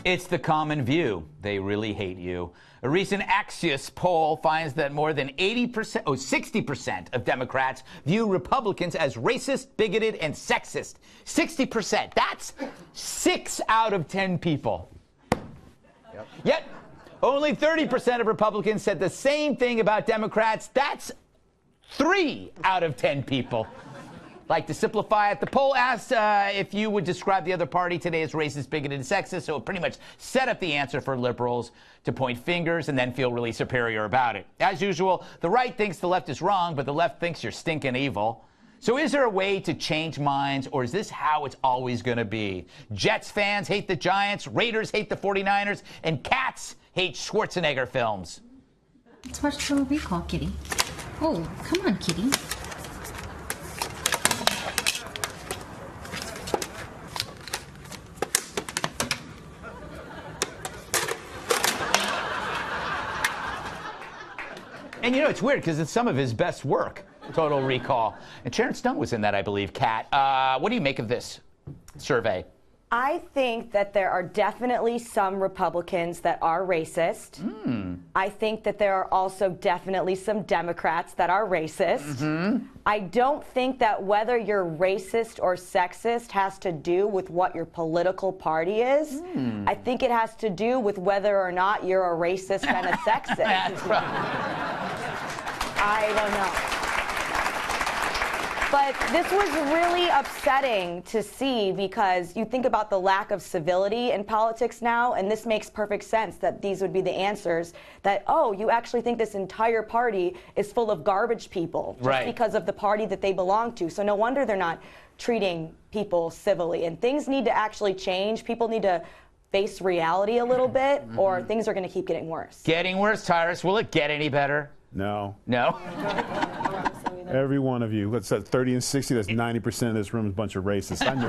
It's the common view. They really hate you. A recent Axios poll finds that more than 60% of Democrats view Republicans as racist, bigoted, and sexist. 60%. That's 6 out of 10 people. Yep. Yet, only 30% of Republicans said the same thing about Democrats. That's 3 out of 10 people. Like to simplify it, the poll asked if you would describe the other party today as racist, bigoted, and sexist, so it pretty much set up the answer for liberals to point fingers and then feel really superior about it. As usual, the right thinks the left is wrong, but the left thinks you're stinking evil. So is there a way to change minds, or is this how it's always going to be? Jets fans hate the Giants, Raiders hate the 49ers, and cats hate Schwarzenegger films. Let's watch Total Recall, kitty. Oh, come on, kitty. And you know, it's weird because it's some of his best work, Total Recall. And Sharon Stone was in that, I believe, Kat. What do you make of this survey? I think that there are definitely some Republicans that are racist. I think that there are also definitely some Democrats that are racist. I don't think that whether you're racist or sexist has to do with what your political party is. I think it has to do with whether or not you're a racist and a sexist. That's right. I don't know. But this was really upsetting to see because you think about the lack of civility in politics now, and this makes perfect sense that these would be the answers that, oh, you actually think this entire party is full of garbage people just because of the party that they belong to. So no wonder they're not treating people civilly. And things need to actually change. People need to face reality a little bit, or things are going to keep getting worse. Getting worse, Tyrus. Will it get any better? No. No? Every one of you. What's that, 30 and 60? That's 90% of this room is a bunch of racists. I knew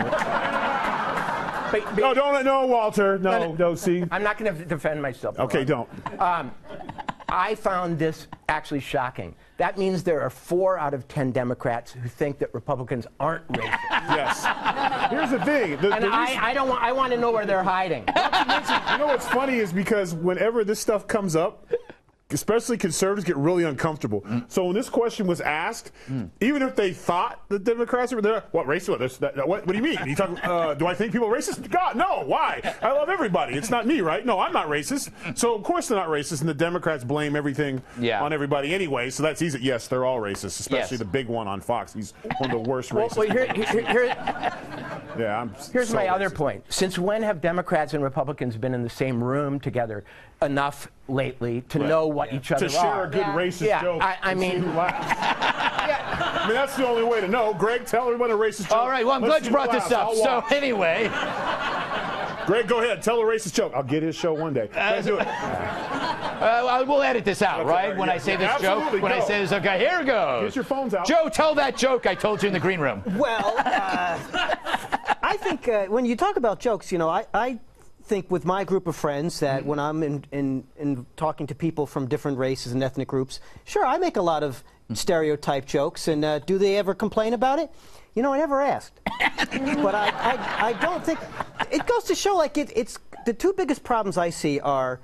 it. No, Walter. No, see? I'm not going to defend myself. Okay, don't. I found this actually shocking. That means there are 4 out of 10 Democrats who think that Republicans aren't racist. Yes. Here's the thing. I want to know where they're hiding. You know what's funny is because whenever this stuff comes up, especially conservatives get really uncomfortable. So when this question was asked, even if they thought the Democrats were there, what racist? What do you mean? You talking? Do I think people are racist? God, no. Why? I love everybody. It's not me, right? No, I'm not racist. So of course they're not racist, and the Democrats blame everything on everybody anyway. So that's easy. Yes, they're all racist, especially the big one on Fox. He's one of the worst racists. Well, here's my other point. Since when have Democrats and Republicans been in the same room together enough lately to know what each other are? To share a good racist joke. I mean, I mean, that's the only way to know. Greg, tell everyone a racist joke. All right, well, I'm glad you brought this up. So anyway. Greg, go ahead. Tell a racist joke. I'll get his show one day. Do it. We'll edit this out, right? When I say this joke. When I say this, okay, here it goes. Get your phones out. Joe, tell that joke I told you in the green room. Well, I think when you talk about jokes, you know, I think with my group of friends that when I'm in talking to people from different races and ethnic groups, sure, I make a lot of stereotype jokes, and do they ever complain about it? You know, I never asked. But I don't think it goes to show, like, it's the 2 biggest problems I see are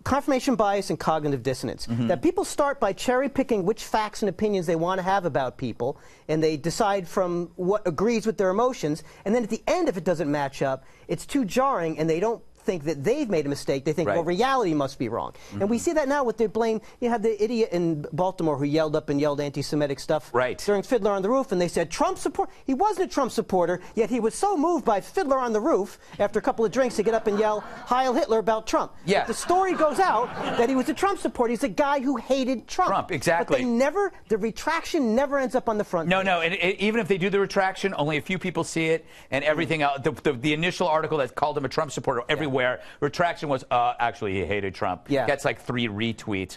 confirmation bias and cognitive dissonance. That people start by cherry picking which facts and opinions they want to have about people, and they decide from what agrees with their emotions, and then at the end, if it doesn't match up, it's too jarring, and they don't think that they've made a mistake. They think, well, reality must be wrong. And we see that now with the blame. You had the idiot in Baltimore who yelled up and yelled anti-Semitic stuff during Fiddler on the Roof, and they said Trump support. He wasn't a Trump supporter, yet he was so moved by Fiddler on the Roof after a couple of drinks to get up and yell Heil Hitler about Trump. But the story goes out that he was a Trump supporter. He's a guy who hated Trump. Exactly. But they never, the retraction never ends up on the front page. No, and even if they do the retraction, only a few people see it, and everything else. The initial article that called him a Trump supporter everywhere. Retraction was, actually, he hated Trump. That's like 3 retweets.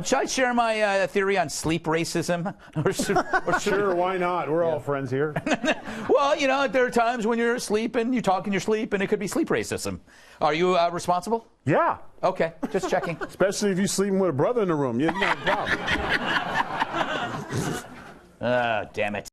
Should I share my theory on sleep racism? Sure, why not? We're all friends here. Well, you know, there are times when you're asleep and you talk in your sleep, and it could be sleep racism. Are you responsible? Yeah. Okay, just checking. Especially if you're sleeping with a brother in the room. You have no problem. Damn it.